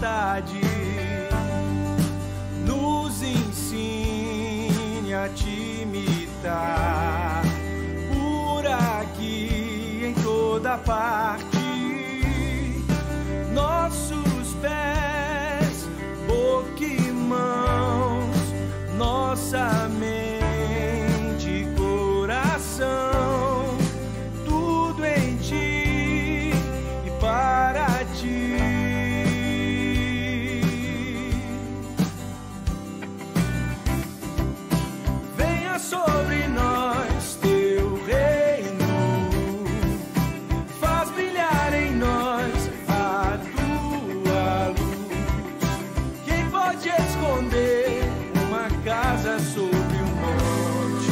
vontade. Nos ensine a te imitar, por aqui em toda parte. Nossos pés, boca e mãos, nossa mente e coração, tudo em ti e para ti. Venha sobre nós teu reino, faz brilhar em nós a tua luz. Quem pode esconder uma casa sobre um monte?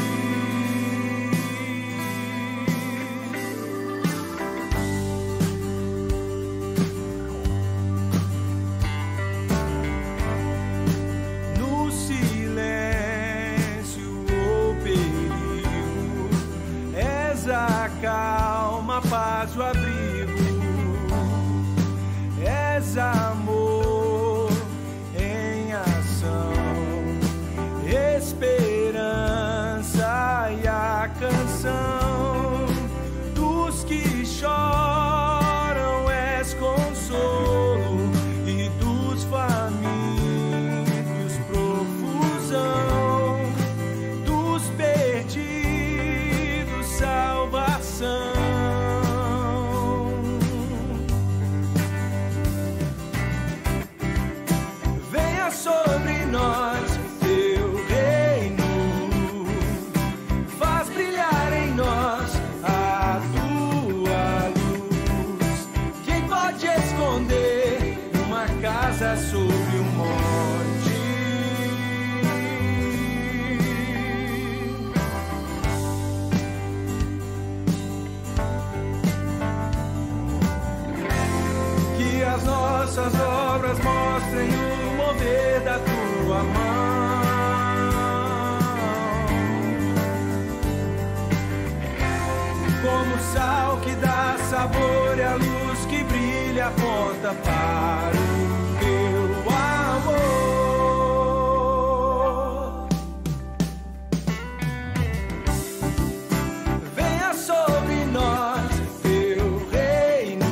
No silêncio ou perigo, és a calma, a paz, o abrigo. És amor em ação, esperança e a canção dos que choram. És consolo e dos famintos profusão, dos perdidos salvação. Venha sobre nós teu reino, faz brilhar em nós a tua luz. Quem pode esconder uma casa sobre um monte? Que as nossas obras mostrem o mover da tua mão, como o sal que dá sabor e a luz que brilha aponta para o teu amor. Venha sobre nós teu reino,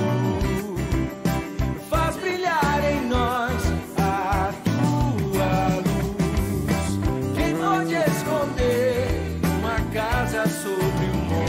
faz brilhar em nós a tua luz. Quem pode esconder uma casa sobre um monte?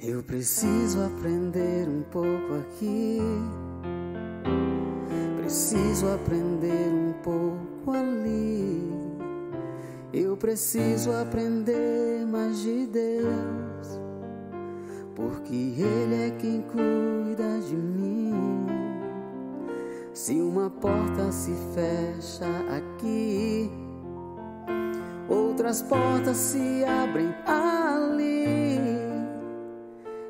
Eu preciso aprender um pouco aqui, preciso aprender um pouco ali. Eu preciso aprender mais de Deus, porque Ele é quem cuida de mim. Se uma porta se fecha aqui, outras portas se abrem ali.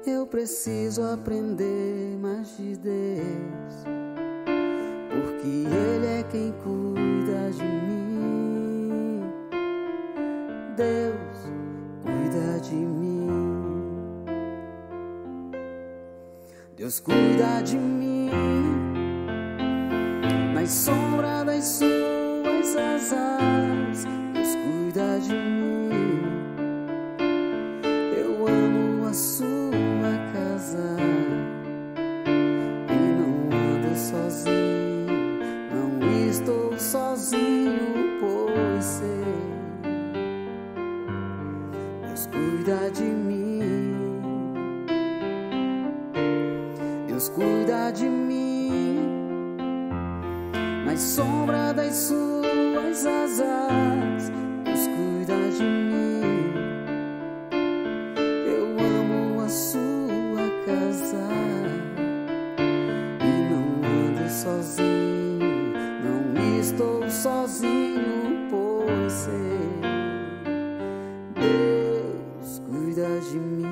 Eu preciso aprender mais de Deus, porque Ele é quem cuida de mim. Deus cuida de mim. Deus cuida de mim nas sombras das suas asas. Deus cuida de mim. Eu amo a sua casa e não ando sozinho, não estou sozinho, pois sei, Deus cuida de mim. Deus cuida de mim nas sombras das suas asas. Deus cuida de mim. Eu amo a sua casa e não ando sozinho, não estou sozinho, pois sei, Deus cuida de mim.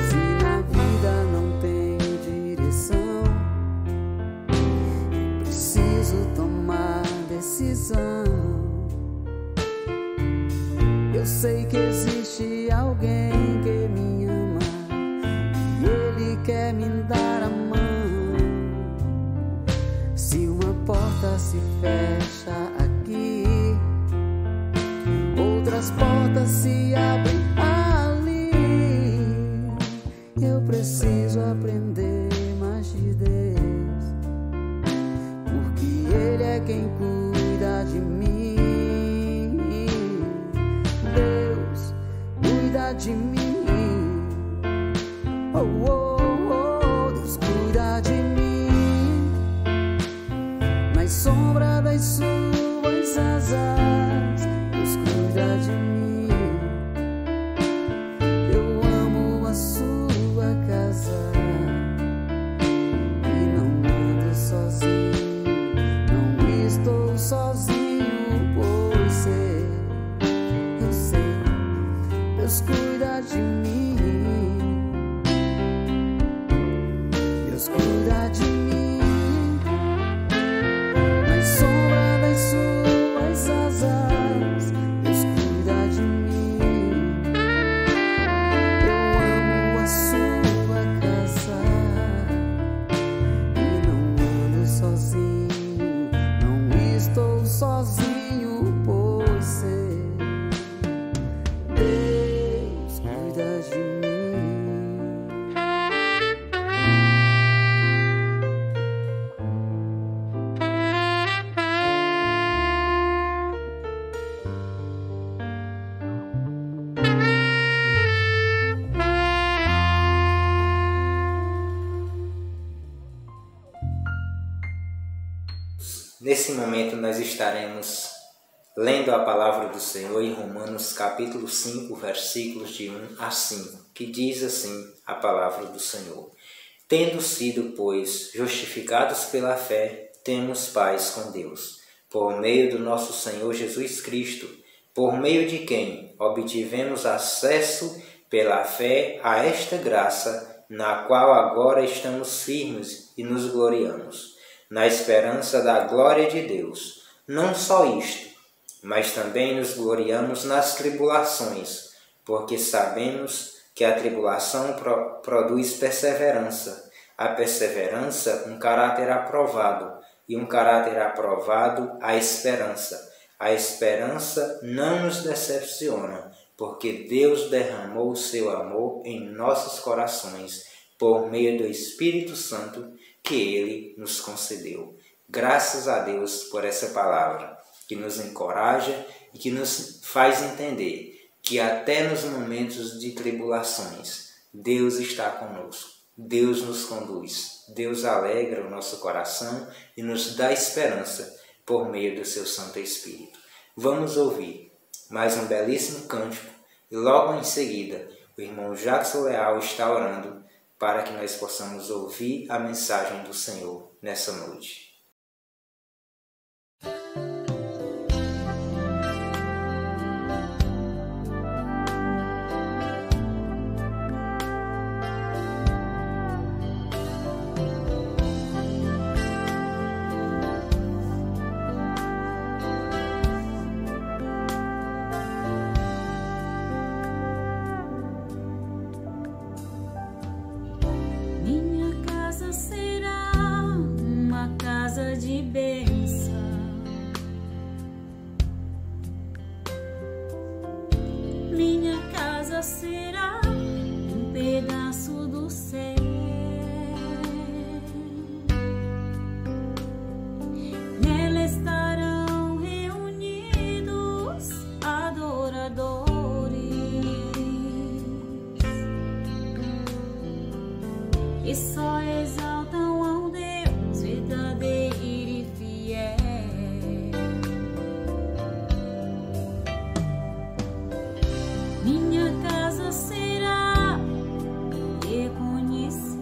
Se na vida não tem direção, eu preciso tomar decisão. Eu sei que existe alguém que me ama e Ele quer me dar a mão. Se uma porta se fecha aqui, outras portas se abrem ali. Eu preciso aprender mais de Deus, porque Ele é quem cuida de mim. Deus cuida de mim. Oh, oh, oh, Deus cuida de mim nas sombras das suas asas. Deus cuida de mim. Eu amo a sua casa e não ando sozinho, não estou sozinho, pois sei, eu sei, Deus cuida de mim. Deus cuida de mim nas sombras das suas asas. Deus cuida de mim. Eu amo a sua casa e não ando sozinho, não estou sozinho, pois sei, Deus cuida de mim. Nesse momento nós estaremos lendo a palavra do Senhor em Romanos capítulo 5, versículos de 1 a 5, que diz assim a palavra do Senhor: Tendo sido, pois, justificados pela fé, temos paz com Deus, por meio do nosso Senhor Jesus Cristo, por meio de quem obtivemos acesso pela fé a esta graça, na qual agora estamos firmes e nos gloriamos, na esperança da glória de Deus. Não só isto, mas também nos gloriamos nas tribulações, porque sabemos que a tribulação produz perseverança, a perseverança um caráter aprovado, e um caráter aprovado a esperança. A esperança não nos decepciona, porque Deus derramou o seu amor em nossos corações por meio do Espírito Santo que Ele nos concedeu. Graças a Deus por essa palavra, que nos encoraja e que nos faz entender que até nos momentos de tribulações, Deus está conosco, Deus nos conduz, Deus alegra o nosso coração e nos dá esperança por meio do seu Santo Espírito. Vamos ouvir mais um belíssimo cântico e logo em seguida o irmão Jackson Leal está orando para que nós possamos ouvir a mensagem do Senhor nessa noite. Será um pedaço do céu. Nela estarão reunidos adoradores e só exaltam ao Deus verdadeiro e fiel. Minha casa será reconhecida,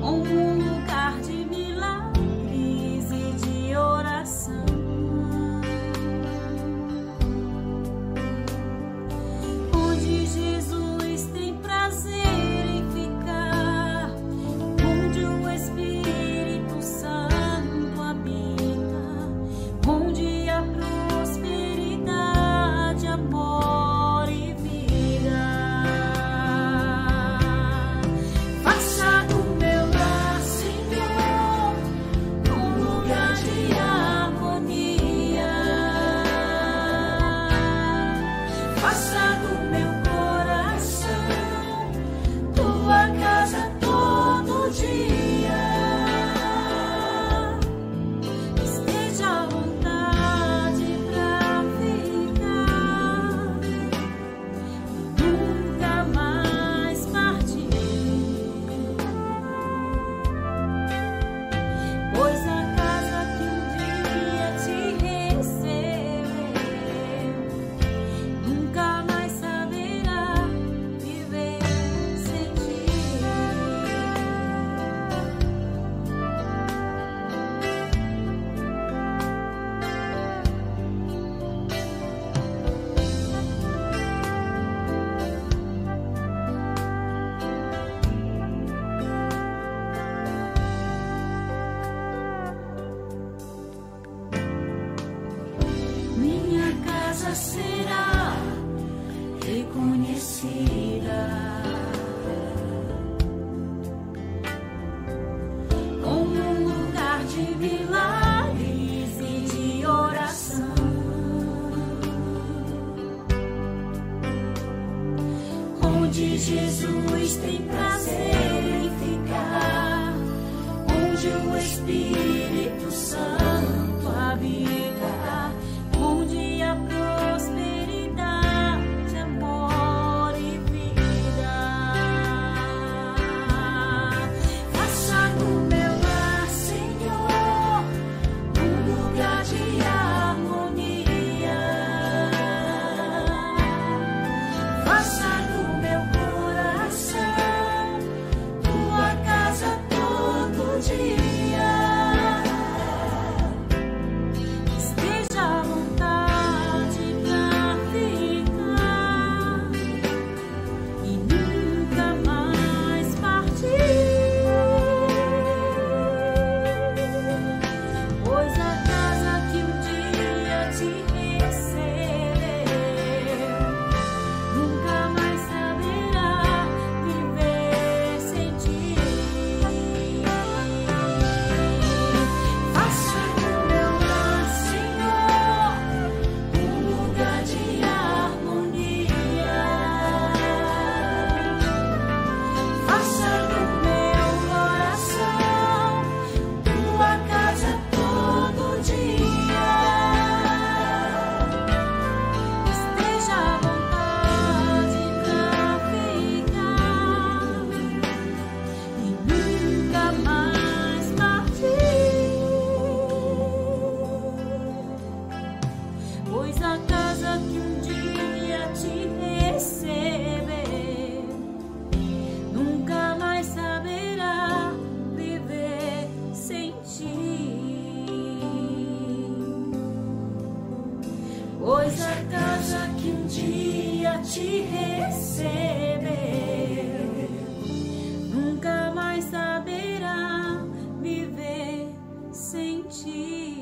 como um lugar de milagres e de oração, onde Jesus tem prazer em ficar, onde o Espírito Santo habita, onde a prosperidade, amor e vida. Faça do meu lar, Senhor, um lugar de harmonia. Faça do meu coração tua casa todo dia. Esteja à vontade pra ficar, nunca mais partir, pois a casa que um dia te recebeu nunca mais saberá viver sem ti. Minha casa será reconhecida como um lugar de milagres e de oração, onde Jesus tem prazer em ficar, onde o Espírito Santo habita, onde a prosperidade, amor e vida. Faça do meu lar, Senhor, um lugar de harmonia. Faça do meu coração tua casa todo dia. pois a casa que um dia te recebeu nunca mais saberá viver sem ti.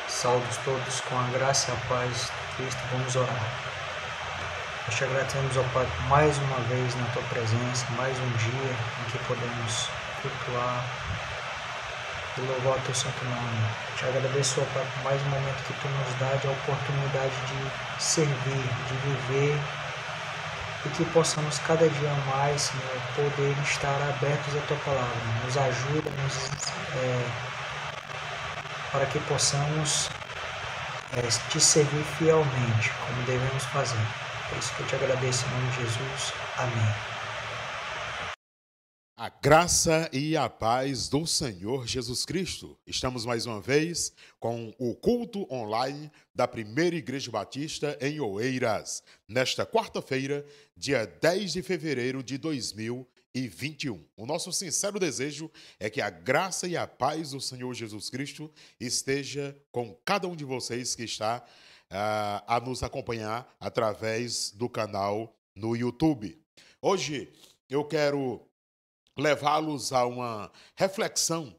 Saúdos todos com a graça e a paz de Cristo. Vamos orar. Nós te agradecemos, ó Pai, mais uma vez na Tua presença, mais um dia em que podemos cultuar e louvar o Teu santo nome. Te agradeço, ó Pai, por mais um momento que Tu nos dá de oportunidade de servir, de viver e que possamos cada dia mais, Senhor, poder estar abertos à Tua palavra. Nos ajuda, para que possamos te servir fielmente, como devemos fazer. Por isso que eu te agradeço em nome de Jesus. Amém. A graça e a paz do Senhor Jesus Cristo. Estamos mais uma vez com o culto online da Primeira Igreja Batista em Oeiras, nesta quarta-feira, dia 10 de fevereiro de 2021. O nosso sincero desejo é que a graça e a paz do Senhor Jesus Cristo esteja com cada um de vocês que está a nos acompanhar através do canal no YouTube. Hoje eu quero levá-los a uma reflexão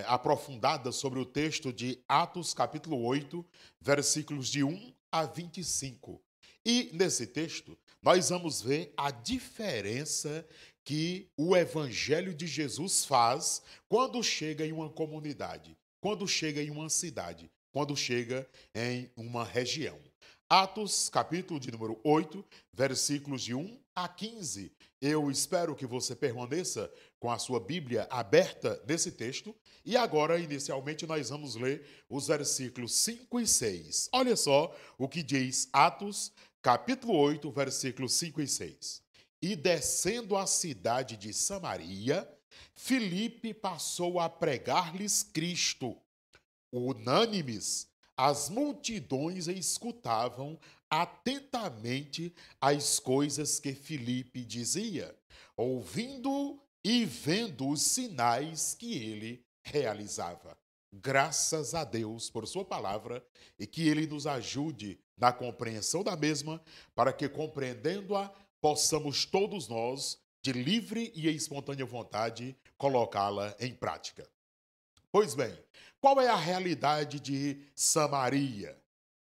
aprofundada sobre o texto de Atos capítulo 8, versículos de 1 a 25. E nesse texto nós vamos ver a diferença que o Evangelho de Jesus faz quando chega em uma comunidade, quando chega em uma cidade, quando chega em uma região. Atos, capítulo de número 8, versículos de 1 a 15. Eu espero que você permaneça com a sua Bíblia aberta nesse texto. E agora, inicialmente, nós vamos ler os versículos 5 e 6. Olha só o que diz Atos, capítulo 8, versículos 5 e 6. E descendo a cidade de Samaria, Filipe passou a pregar-lhes Cristo. Unânimes, as multidões escutavam atentamente as coisas que Filipe dizia, ouvindo e vendo os sinais que ele realizava. Graças a Deus por sua palavra e que ele nos ajude na compreensão da mesma, para que, compreendendo-a, possamos todos nós, de livre e espontânea vontade, colocá-la em prática. Pois bem, qual é a realidade de Samaria?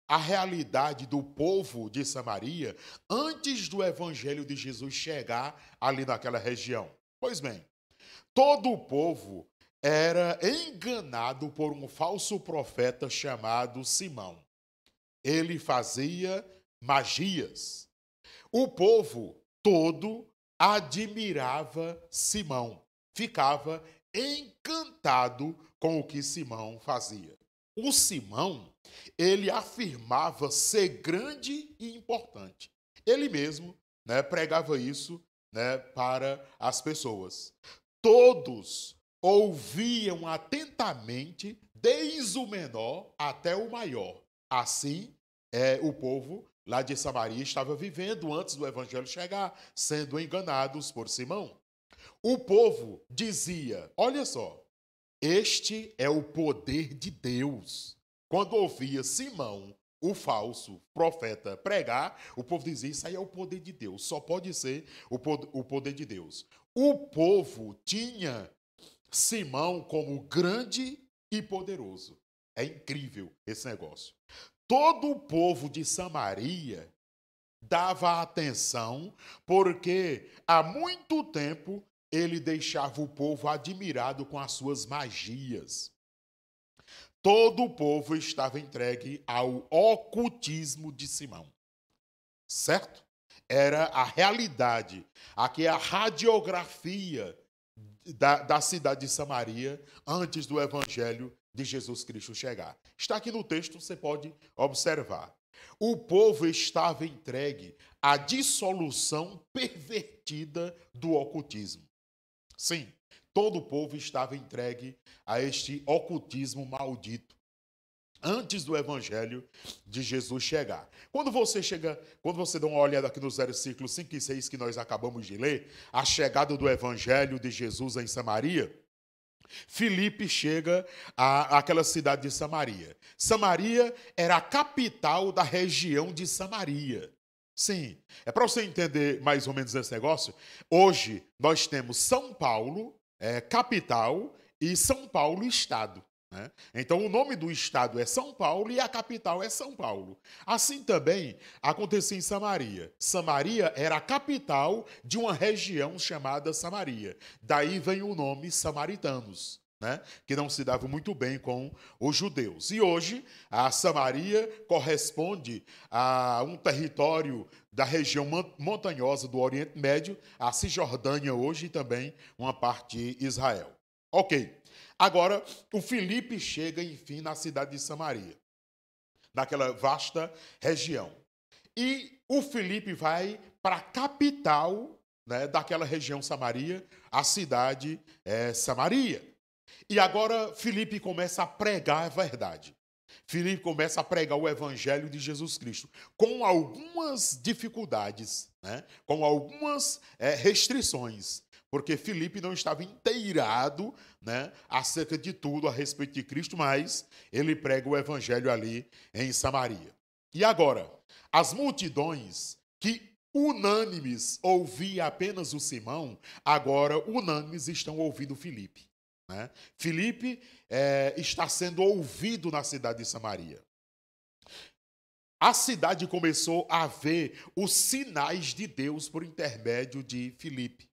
A realidade do povo de Samaria antes do Evangelho de Jesus chegar ali naquela região? Pois bem, todo o povo era enganado por um falso profeta chamado Simão. Ele fazia magias. O povo todo admirava Simão, ficava encantado com o que Simão fazia. O Simão, ele afirmava ser grande e importante. Ele mesmo, pregava isso, para as pessoas. Todos ouviam atentamente, desde o menor até o maior. Assim, o povo lá de Samaria estava vivendo antes do evangelho chegar, sendo enganados por Simão. O povo dizia, olha só, este é o poder de Deus. Quando ouvia Simão, o falso profeta, pregar, o povo dizia, isso aí é o poder de Deus, só pode ser o poder de Deus. O povo tinha Simão como grande e poderoso. É incrível esse negócio. Todo o povo de Samaria dava atenção porque há muito tempo ele deixava o povo admirado com as suas magias. Todo o povo estava entregue ao ocultismo de Simão. Certo? Era a realidade. Aqui é a radiografia da cidade de Samaria antes do evangelho de Jesus Cristo chegar. Está aqui no texto, você pode observar. o povo estava entregue à dissolução pervertida do ocultismo. Sim, todo o povo estava entregue a este ocultismo maldito antes do evangelho de Jesus chegar. Quando você dá uma olhada aqui nos versículos 5 e 6 que nós acabamos de ler, a chegada do evangelho de Jesus em Samaria, Filipe chega àquela cidade de Samaria. Samaria era a capital da região de Samaria. Sim, é para você entender mais ou menos esse negócio. Hoje nós temos São Paulo, capital, e São Paulo, estado. Então o nome do estado é São Paulo e a capital é São Paulo. Assim também acontecia em Samaria. Samaria era a capital de uma região chamada Samaria. Daí vem o nome samaritanos, que não se dava muito bem com os judeus. E hoje a Samaria corresponde a um território da região montanhosa do Oriente Médio, a Cisjordânia hoje e também uma parte de Israel. Ok. Agora, o Filipe chega, enfim, na cidade de Samaria, naquela vasta região. E o Filipe vai para a capital, daquela região Samaria, a cidade Samaria. E agora Filipe começa a pregar a verdade. Filipe começa a pregar o evangelho de Jesus Cristo, com algumas dificuldades, com algumas restrições. Porque Filipe não estava inteirado acerca de tudo a respeito de Cristo, mas ele prega o evangelho ali em Samaria. E agora, as multidões que unânimes ouviam apenas o Simão, agora unânimes estão ouvindo Filipe. Filipe está sendo ouvido na cidade de Samaria. A cidade começou a ver os sinais de Deus por intermédio de Filipe.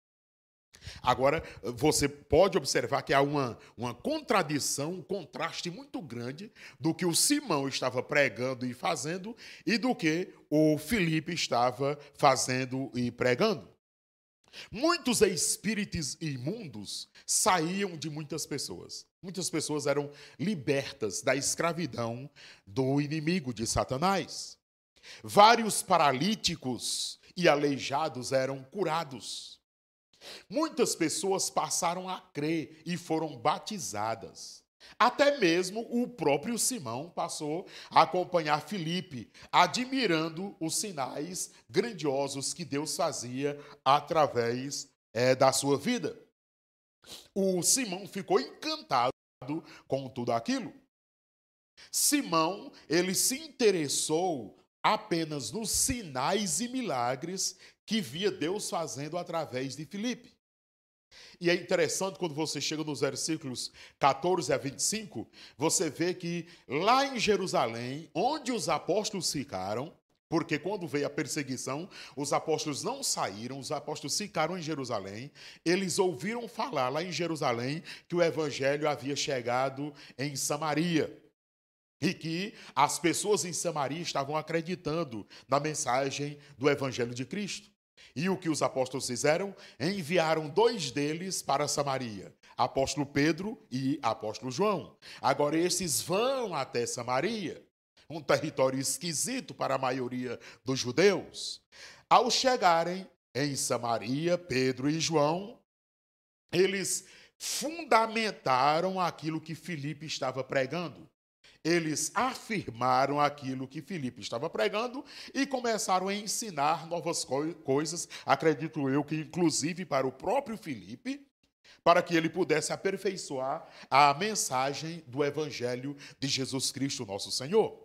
Agora, você pode observar que há uma contradição, um contraste muito grande do que o Simão estava pregando e fazendo e do que o Filipe estava fazendo e pregando. Muitos espíritos imundos saíam de muitas pessoas. Muitas pessoas eram libertas da escravidão do inimigo de Satanás. Vários paralíticos e aleijados eram curados. Muitas pessoas passaram a crer e foram batizadas. Até mesmo o próprio Simão passou a acompanhar Filipe, admirando os sinais grandiosos que Deus fazia através da sua vida. O Simão ficou encantado com tudo aquilo. Simão, ele se interessou apenas nos sinais e milagres que via Deus fazendo através de Filipe. E é interessante quando você chega nos versículos 14 a 25, você vê que lá em Jerusalém, onde os apóstolos ficaram, porque quando veio a perseguição, os apóstolos não saíram, os apóstolos ficaram em Jerusalém, eles ouviram falar lá em Jerusalém que o evangelho havia chegado em Samaria. E que as pessoas em Samaria estavam acreditando na mensagem do evangelho de Cristo. E o que os apóstolos fizeram? Enviaram 2 deles para Samaria, apóstolo Pedro e apóstolo João. Agora esses vão até Samaria, um território esquisito para a maioria dos judeus. Ao chegarem em Samaria, Pedro e João, eles fundamentaram aquilo que Filipe estava pregando. Eles afirmaram aquilo que Filipe estava pregando e começaram a ensinar novas coisas, acredito eu que inclusive para o próprio Filipe, para que ele pudesse aperfeiçoar a mensagem do evangelho de Jesus Cristo, nosso Senhor.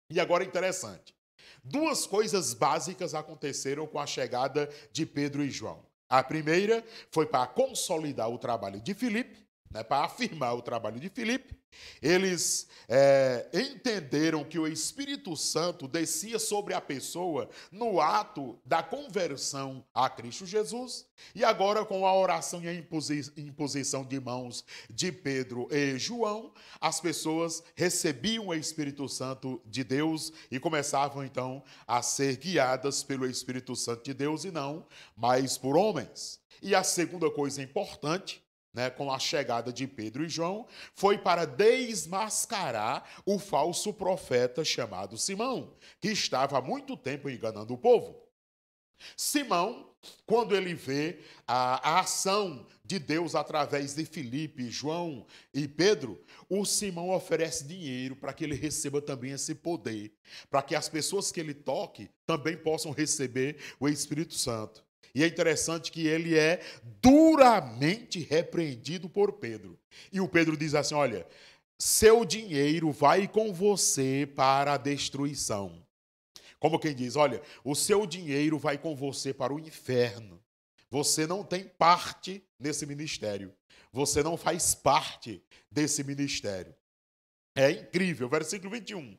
E agora é interessante, 2 coisas básicas aconteceram com a chegada de Pedro e João. A primeira foi para consolidar o trabalho de Filipe, para afirmar o trabalho de Filipe. Eles entenderam que o Espírito Santo descia sobre a pessoa no ato da conversão a Cristo Jesus. E agora, com a oração e a imposição de mãos de Pedro e João, as pessoas recebiam o Espírito Santo de Deus e começavam então a ser guiadas pelo Espírito Santo de Deus e não mais por homens. E a segunda coisa importante né, com a chegada de Pedro e João, foi para desmascarar o falso profeta chamado Simão, que estava há muito tempo enganando o povo. Simão, quando ele vê a ação de Deus através de Filipe, João e Pedro, o Simão oferece dinheiro para que ele receba também esse poder, para que as pessoas que ele toque também possam receber o Espírito Santo. E é interessante que ele é duramente repreendido por Pedro. E o Pedro diz assim, olha, seu dinheiro vai com você para a destruição. Como quem diz, olha, o seu dinheiro vai com você para o inferno. Você não tem parte nesse ministério. Você não faz parte desse ministério. É incrível. Versículo 21.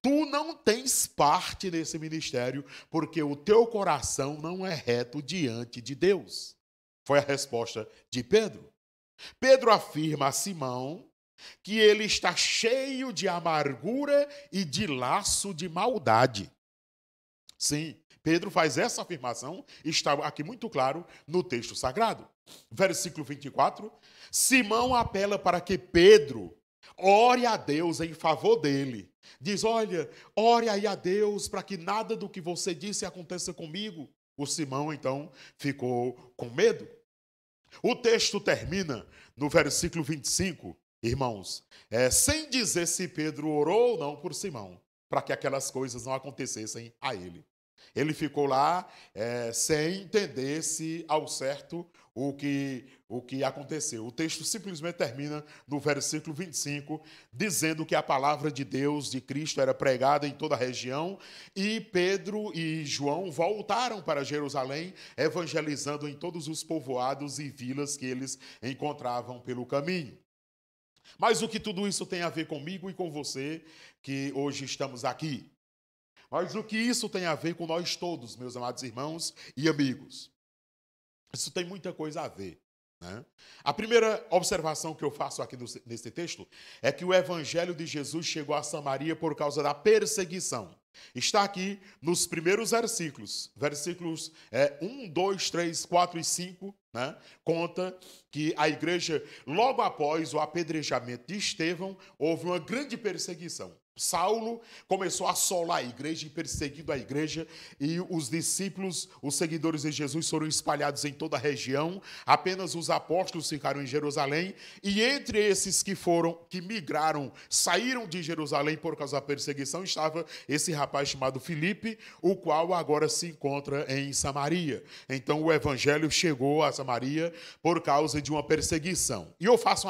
Tu não tens parte nesse ministério, porque o teu coração não é reto diante de Deus. Foi a resposta de Pedro. Pedro afirma a Simão que ele está cheio de amargura e de laço de maldade. Sim, Pedro faz essa afirmação, está aqui muito claro no texto sagrado. Versículo 24. Simão apela para que Pedro ore a Deus em favor dele. Diz, olha, ore aí a Deus para que nada do que você disse aconteça comigo. O Simão, então, ficou com medo. O texto termina no versículo 25, irmãos, sem dizer se Pedro orou ou não por Simão, para que aquelas coisas não acontecessem a ele. Ele ficou lá sem entender se ao certo o que aconteceu. O texto simplesmente termina no versículo 25, dizendo que a palavra de Deus, de Cristo, era pregada em toda a região, e Pedro e João voltaram para Jerusalém, evangelizando em todos os povoados e vilas que eles encontravam pelo caminho. Mas o que tudo isso tem a ver comigo e com você, que hoje estamos aqui? Mas o que isso tem a ver com nós todos, meus amados irmãos e amigos? Isso tem muita coisa a ver, né? A primeira observação que eu faço aqui nesse texto é que o evangelho de Jesus chegou a Samaria por causa da perseguição. Está aqui nos primeiros versículos. Versículos 1, 2, 3, 4 e 5, né? Conta que a igreja, logo após o apedrejamento de Estevão, houve uma grande perseguição. Saulo começou a assolar a igreja e perseguindo a igreja, e os discípulos, os seguidores de Jesus, foram espalhados em toda a região. Apenas os apóstolos ficaram em Jerusalém, e entre esses que migraram, saíram de Jerusalém por causa da perseguição, estava esse rapaz chamado Filipe, o qual agora se encontra em Samaria. Então o evangelho chegou a Samaria por causa de uma perseguição. E eu faço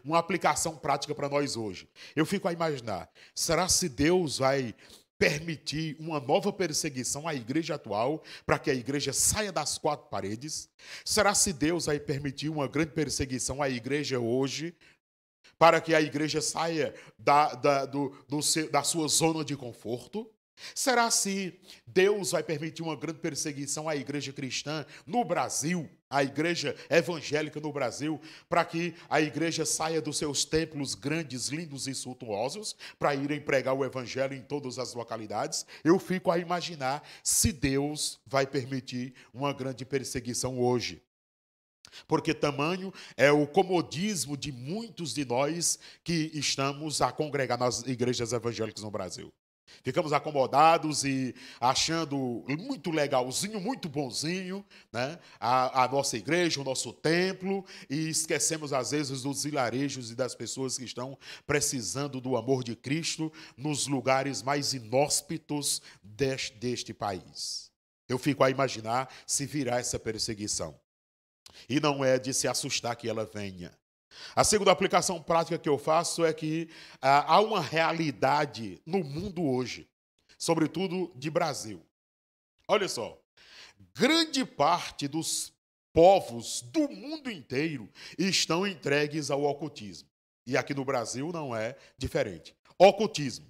uma aplicação prática para nós hoje. Eu fico a imaginar, será se Deus vai permitir uma nova perseguição à igreja atual para que a igreja saia das quatro paredes? Será se Deus vai permitir uma grande perseguição à igreja hoje para que a igreja saia da sua zona de conforto? Será se Deus vai permitir uma grande perseguição à igreja cristã no Brasil, à igreja evangélica no Brasil, para que a igreja saia dos seus templos grandes, lindos e suntuosos, para irem pregar o evangelho em todas as localidades? Eu fico a imaginar se Deus vai permitir uma grande perseguição hoje. Porque tamanho é o comodismo de muitos de nós que estamos a congregar nas igrejas evangélicas no Brasil. Ficamos acomodados e achando muito legalzinho, muito bonzinho, né? A nossa igreja, o nosso templo, e esquecemos às vezes dos vilarejos e das pessoas que estão precisando do amor de Cristo nos lugares mais inóspitos deste país. Eu fico a imaginar se virá essa perseguição. E não é de se assustar que ela venha. A segunda aplicação prática que eu faço é que há uma realidade no mundo hoje, sobretudo de Brasil. Olha só, grande parte dos povos do mundo inteiro estão entregues ao ocultismo. E aqui no Brasil não é diferente. Ocultismo.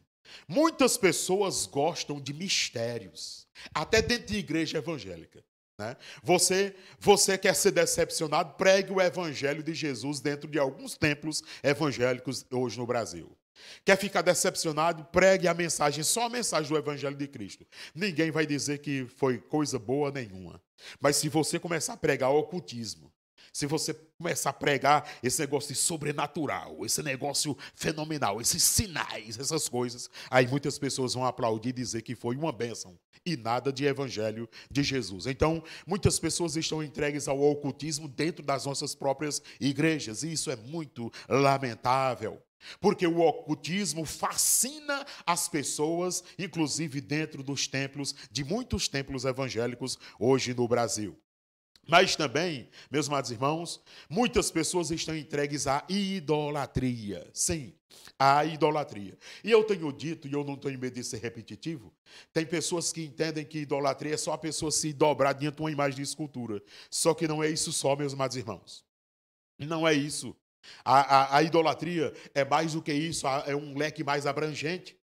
Muitas pessoas gostam de mistérios, até dentro de igreja evangélica. Né? Você quer ser decepcionado, pregue o evangelho de Jesus dentro de alguns templos evangélicos hoje no Brasil. Quer ficar decepcionado, pregue a mensagem, só a mensagem do evangelho de Cristo. Ninguém vai dizer que foi coisa boa nenhuma. Mas se você começar a pregar o ocultismo, se você começar a pregar esse negócio de sobrenatural, esse negócio fenomenal, esses sinais, essas coisas, aí muitas pessoas vão aplaudir e dizer que foi uma bênção e nada de evangelho de Jesus. Então, muitas pessoas estão entregues ao ocultismo dentro das nossas próprias igrejas, e isso é muito lamentável. Porque o ocultismo fascina as pessoas, inclusive dentro dos templos, de muitos templos evangélicos hoje no Brasil. Mas também, meus amados irmãos, muitas pessoas estão entregues à idolatria. Sim, à idolatria. E eu tenho dito, e eu não tenho medo de ser repetitivo, tem pessoas que entendem que idolatria é só a pessoa se dobrar diante de uma imagem de escultura. Só que não é isso só, meus amados irmãos. Não é isso. A idolatria é mais do que isso, é um leque mais abrangente.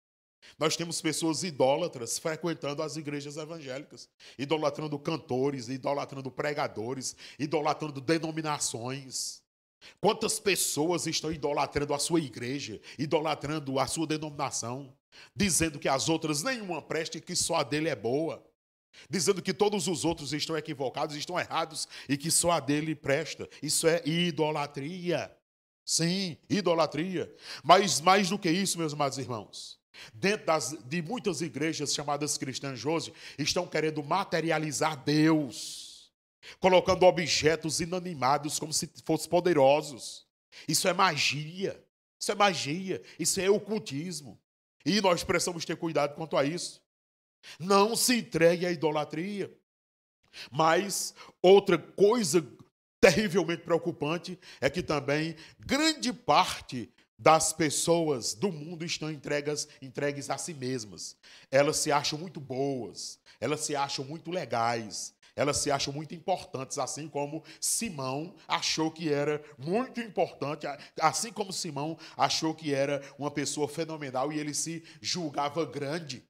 Nós temos pessoas idólatras frequentando as igrejas evangélicas, idolatrando cantores, idolatrando pregadores, idolatrando denominações. Quantas pessoas estão idolatrando a sua igreja, idolatrando a sua denominação, dizendo que as outras nenhuma presta e que só a dele é boa, dizendo que todos os outros estão equivocados, estão errados e que só a dele presta. Isso é idolatria. Sim, idolatria. Mas mais do que isso, meus amados irmãos, dentro de muitas igrejas chamadas cristãs hoje, estão querendo materializar Deus, colocando objetos inanimados como se fossem poderosos. Isso é magia, isso é ocultismo. E nós precisamos ter cuidado quanto a isso. Não se entregue à idolatria. Mas outra coisa terrivelmente preocupante é que também grande parte das pessoas do mundo estão entregues a si mesmas. Elas se acham muito boas, elas se acham muito legais, elas se acham muito importantes, assim como Simão achou que era muito importante, assim como Simão achou que era uma pessoa fenomenal e ele se julgava grande.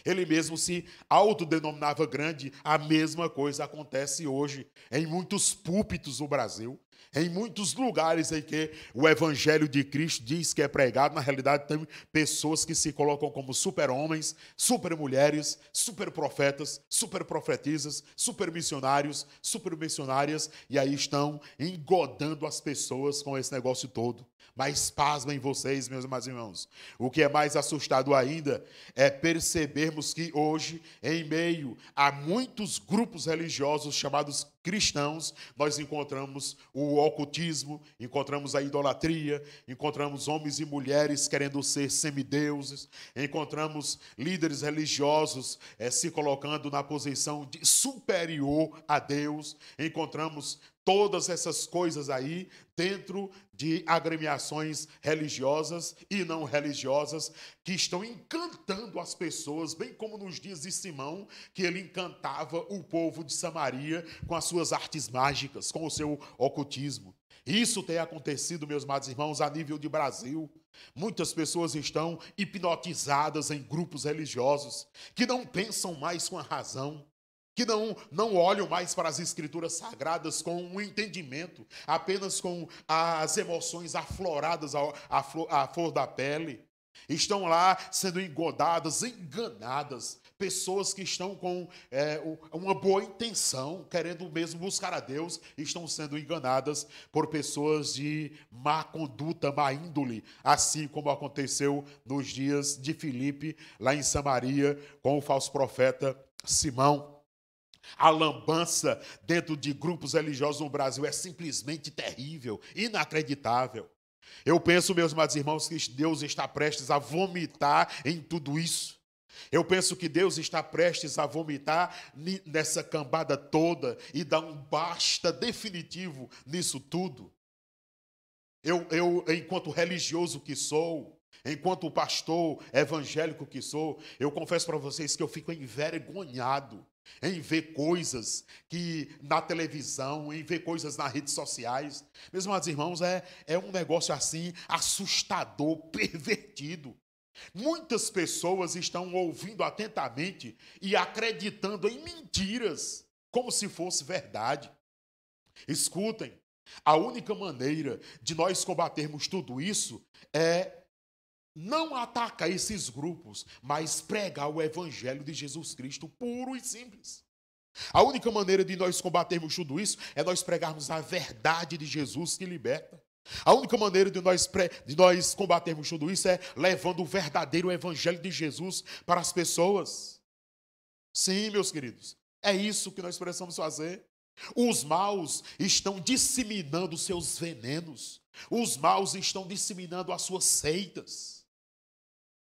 Ele mesmo se autodenominava grande. A mesma coisa acontece hoje em muitos púlpitos no Brasil, em muitos lugares em que o evangelho de Cristo diz que é pregado. Na realidade, tem pessoas que se colocam como super-homens, super-mulheres, super-profetas, super-profetisas, super-missionários, super-missionárias, e aí estão engodando as pessoas com esse negócio todo. Mas pasmem vocês, meus amados irmãos, o que é mais assustado ainda é percebermos que hoje, em meio a muitos grupos religiosos chamados cristãos, nós encontramos o ocultismo, encontramos a idolatria, encontramos homens e mulheres querendo ser semideuses, encontramos líderes religiosos se colocando na posição de superior a Deus, encontramos todas essas coisas aí dentro de agremiações religiosas e não religiosas que estão encantando as pessoas, bem como nos dias de Simão, que ele encantava o povo de Samaria com as suas artes mágicas, com o seu ocultismo. Isso tem acontecido, meus amados irmãos, a nível de Brasil. Muitas pessoas estão hipnotizadas em grupos religiosos que não pensam mais com a razão, que não olham mais para as escrituras sagradas com um entendimento, apenas com as emoções afloradas à flor da pele. Estão lá sendo engodadas, enganadas. Pessoas que estão com uma boa intenção, querendo mesmo buscar a Deus, estão sendo enganadas por pessoas de má conduta, má índole, assim como aconteceu nos dias de Filipe, lá em Samaria, com o falso profeta Simão. A lambança dentro de grupos religiosos no Brasil é simplesmente terrível, inacreditável. Eu penso, meus amados irmãos, que Deus está prestes a vomitar em tudo isso. Eu penso que Deus está prestes a vomitar nessa cambada toda e dar um basta definitivo nisso tudo. Eu, enquanto religioso que sou, enquanto pastor evangélico que sou, eu confesso para vocês que eu fico envergonhado em ver coisas que na televisão, em ver coisas nas redes sociais. Meus amados irmãos, é um negócio assim assustador, pervertido. Muitas pessoas estão ouvindo atentamente e acreditando em mentiras, como se fosse verdade. Escutem, a única maneira de nós combatermos tudo isso é não atacar esses grupos, mas pregar o evangelho de Jesus Cristo puro e simples. A única maneira de nós combatermos tudo isso é nós pregarmos a verdade de Jesus que liberta. A única maneira de nós combatermos tudo isso é levando o verdadeiro evangelho de Jesus para as pessoas. Sim, meus queridos, é isso que nós precisamos fazer. Os maus estão disseminando seus venenos. Os maus estão disseminando as suas seitas.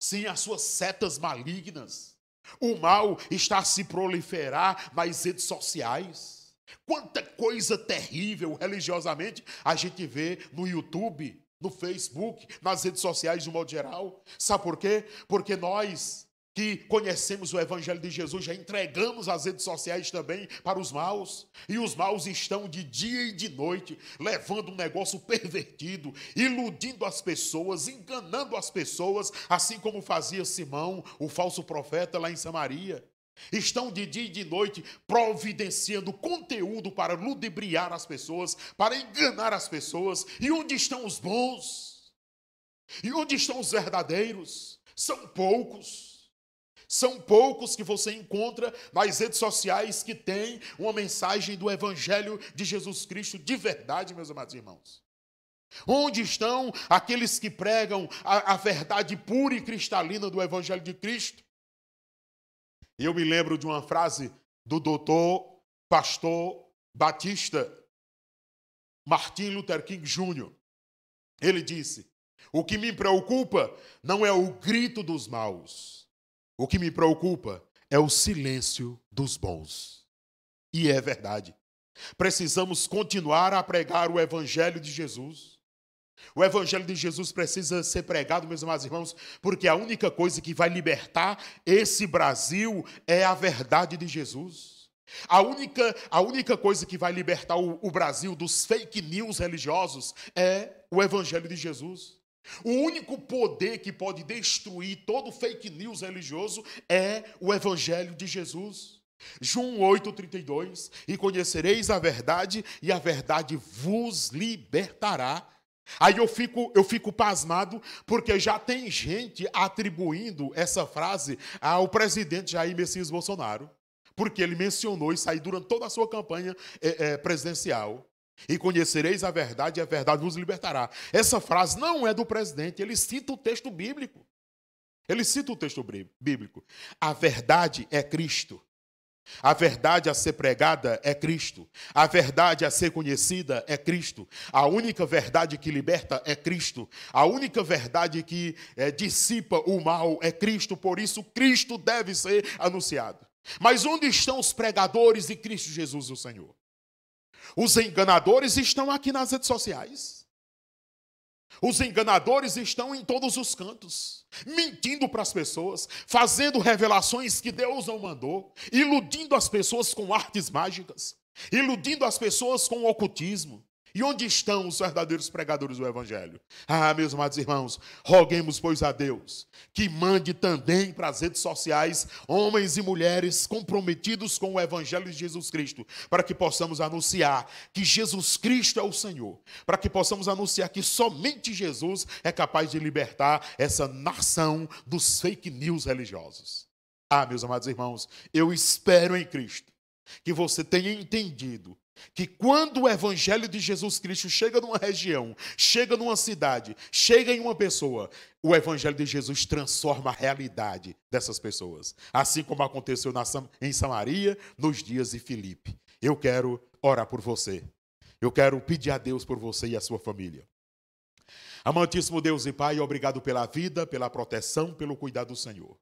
Sim, as suas setas malignas. O mal está a se proliferar nas redes sociais. Quanta coisa terrível religiosamente a gente vê no YouTube, no Facebook, nas redes sociais de um modo geral. Sabe por quê? Porque nós que conhecemos o Evangelho de Jesus já entregamos as redes sociais também para os maus. E os maus estão de dia e de noite levando um negócio pervertido, iludindo as pessoas, enganando as pessoas, assim como fazia Simão, o falso profeta lá em Samaria. Estão de dia e de noite providenciando conteúdo para ludibriar as pessoas, para enganar as pessoas. E onde estão os bons? E onde estão os verdadeiros? São poucos. São poucos que você encontra nas redes sociais que têm uma mensagem do Evangelho de Jesus Cristo de verdade, meus amados irmãos. Onde estão aqueles que pregam a verdade pura e cristalina do Evangelho de Cristo? Eu me lembro de uma frase do doutor, pastor batista Martin Luther King Jr. Ele disse: o que me preocupa não é o grito dos maus. O que me preocupa é o silêncio dos bons. E é verdade. Precisamos continuar a pregar o Evangelho de Jesus. O Evangelho de Jesus precisa ser pregado, meus amados irmãos, porque a única coisa que vai libertar esse Brasil é a verdade de Jesus. A única coisa que vai libertar o Brasil dos fake news religiosos é o Evangelho de Jesus. O único poder que pode destruir todo fake news religioso é o Evangelho de Jesus. João 8,32, e conhecereis a verdade, e a verdade vos libertará. Aí eu fico pasmado, porque já tem gente atribuindo essa frase ao presidente Jair Messias Bolsonaro, porque ele mencionou isso aí durante toda a sua campanha presidencial. E conhecereis a verdade, e a verdade vos libertará. Essa frase não é do presidente, ele cita o texto bíblico. Ele cita o texto bíblico. A verdade é Cristo. A verdade a ser pregada é Cristo. A verdade a ser conhecida é Cristo. A única verdade que liberta é Cristo. A única verdade que dissipa o mal é Cristo. Por isso, Cristo deve ser anunciado. Mas onde estão os pregadores de Cristo Jesus, o Senhor? Os enganadores estão aqui nas redes sociais. Os enganadores estão em todos os cantos, mentindo para as pessoas, fazendo revelações que Deus não mandou, iludindo as pessoas com artes mágicas, iludindo as pessoas com ocultismo. E onde estão os verdadeiros pregadores do Evangelho? Ah, meus amados irmãos, roguemos, pois, a Deus que mande também para as redes sociais homens e mulheres comprometidos com o Evangelho de Jesus Cristo, para que possamos anunciar que Jesus Cristo é o Senhor, para que possamos anunciar que somente Jesus é capaz de libertar essa nação dos fake news religiosos. Ah, meus amados irmãos, eu espero em Cristo que você tenha entendido que quando o Evangelho de Jesus Cristo chega numa região, chega numa cidade, chega em uma pessoa, o Evangelho de Jesus transforma a realidade dessas pessoas. Assim como aconteceu em Samaria, nos dias de Filipe. Eu quero orar por você. Eu quero pedir a Deus por você e a sua família. Amantíssimo Deus e Pai, obrigado pela vida, pela proteção, pelo cuidado do Senhor.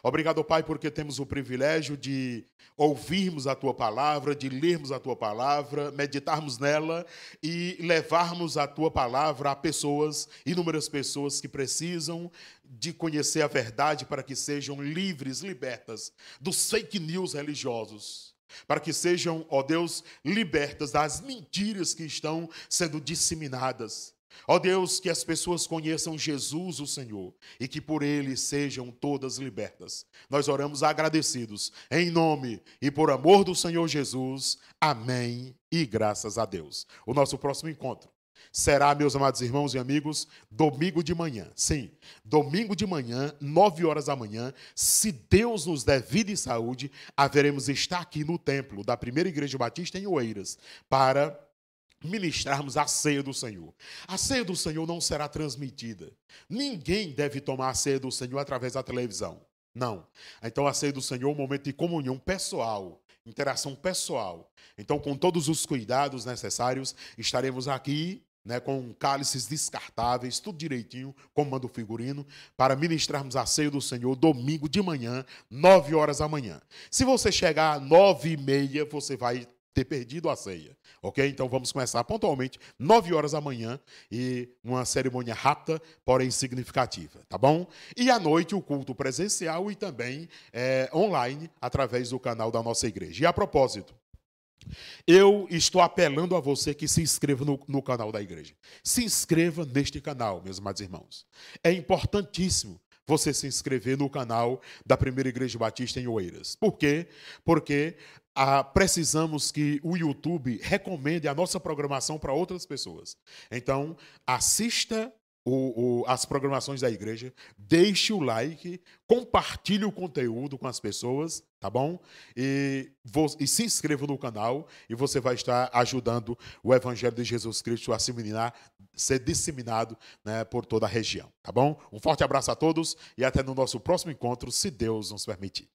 Obrigado, Pai, porque temos o privilégio de ouvirmos a Tua Palavra, de lermos a Tua Palavra, meditarmos nela e levarmos a Tua Palavra a pessoas, inúmeras pessoas que precisam de conhecer a verdade para que sejam livres, libertas dos fake news religiosos, para que sejam, ó Deus, libertas das mentiras que estão sendo disseminadas. Ó Deus, que as pessoas conheçam Jesus, o Senhor, e que por Ele sejam todas libertas. Nós oramos agradecidos, em nome e por amor do Senhor Jesus. Amém e graças a Deus. O nosso próximo encontro Será, meus amados irmãos e amigos, domingo de manhã. Sim, domingo de manhã, 9 horas da manhã, se Deus nos der vida e saúde, haveremos estar aqui no templo da Primeira Igreja Batista em Oeiras para ministrarmos a ceia do Senhor. A ceia do Senhor não será transmitida. Ninguém deve tomar a ceia do Senhor através da televisão. Não. Então a ceia do Senhor é um momento de comunhão pessoal, interação pessoal. Então, com todos os cuidados necessários, estaremos aqui, né, com cálices descartáveis, tudo direitinho, comando figurino, para ministrarmos a ceia do Senhor domingo de manhã, 9 horas da manhã. Se você chegar às 9h30, você vai ter perdido a ceia, ok? Então vamos começar pontualmente, 9 horas da manhã, e uma cerimônia rápida, porém significativa, tá bom? E à noite o culto presencial e também online, através do canal da nossa igreja. E a propósito, eu estou apelando a você que se inscreva no canal da igreja. Se inscreva neste canal, meus amados irmãos. É importantíssimo você se inscrever no canal da Primeira Igreja Batista em Oeiras. Por quê? Porque precisamos que o YouTube recomende a nossa programação para outras pessoas. Então, assista as programações da igreja, deixe o like, compartilhe o conteúdo com as pessoas, tá bom? E se inscreva no canal e você vai estar ajudando o Evangelho de Jesus Cristo a ser disseminado, né, por toda a região, tá bom? Um forte abraço a todos e até no nosso próximo encontro, se Deus nos permitir.